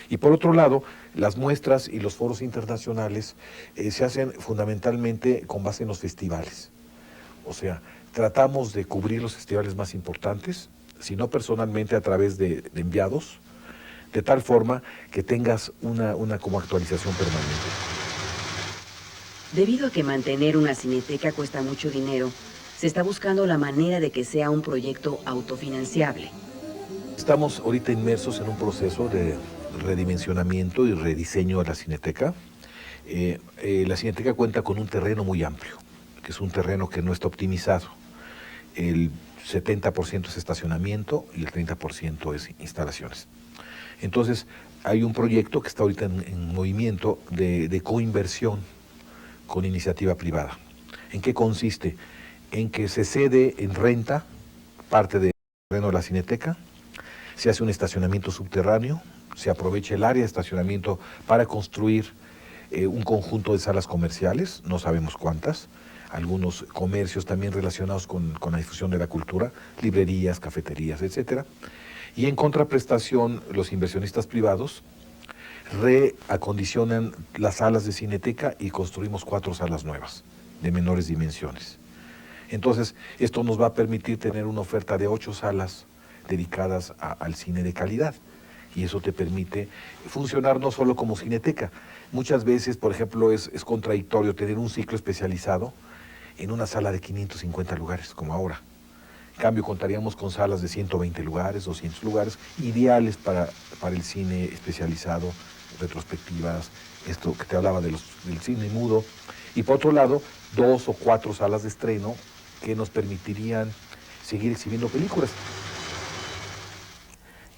Y por otro lado, las muestras y los foros internacionales se hacen fundamentalmente con base en los festivales. O sea, tratamos de cubrir los festivales más importantes, si no personalmente, a través de enviados, de tal forma que tengas una como actualización permanente. Debido a que mantener una cineteca cuesta mucho dinero, se está buscando la manera de que sea un proyecto autofinanciable. Estamos ahorita inmersos en un proceso de redimensionamiento y rediseño de la Cineteca. La Cineteca cuenta con un terreno muy amplio, que es un terreno que no está optimizado. El 70% es estacionamiento y el 30% es instalaciones. Entonces, hay un proyecto que está ahorita en movimiento de coinversión con iniciativa privada. ¿En qué consiste? En que se cede en renta parte del terreno de la Cineteca, se hace un estacionamiento subterráneo, se aprovecha el área de estacionamiento para construir un conjunto de salas comerciales, no sabemos cuántas, algunos comercios también relacionados con la difusión de la cultura, librerías, cafeterías, etcétera. Y en contraprestación, los inversionistas privados reacondicionan las salas de Cineteca y construimos 4 salas nuevas de menores dimensiones. Entonces, esto nos va a permitir tener una oferta de 8 salas dedicadas al cine de calidad. Y eso te permite funcionar no solo como Cineteca. Muchas veces, por ejemplo, es contradictorio tener un ciclo especializado en una sala de 550 lugares, como ahora. En cambio, contaríamos con salas de 120 lugares, 200 lugares, ideales para el cine especializado, retrospectivas, esto que te hablaba del cine mudo. Y por otro lado, 2 o 4 salas de estreno que nos permitirían seguir exhibiendo películas.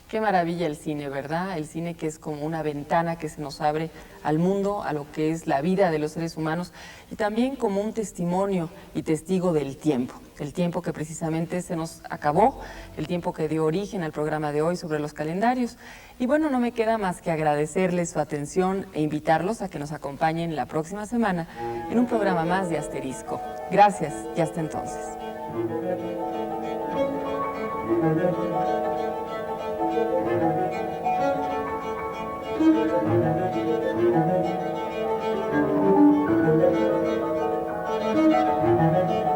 Qué maravilla el cine, ¿verdad? El cine que es como una ventana que se nos abre al mundo, a lo que es la vida de los seres humanos, y también como un testimonio y testigo del tiempo. El tiempo que precisamente se nos acabó, el tiempo que dio origen al programa de hoy sobre los calendarios. Y bueno, no me queda más que agradecerles su atención e invitarlos a que nos acompañen la próxima semana en un programa más de Asterisco. Gracias y hasta entonces. Thank you.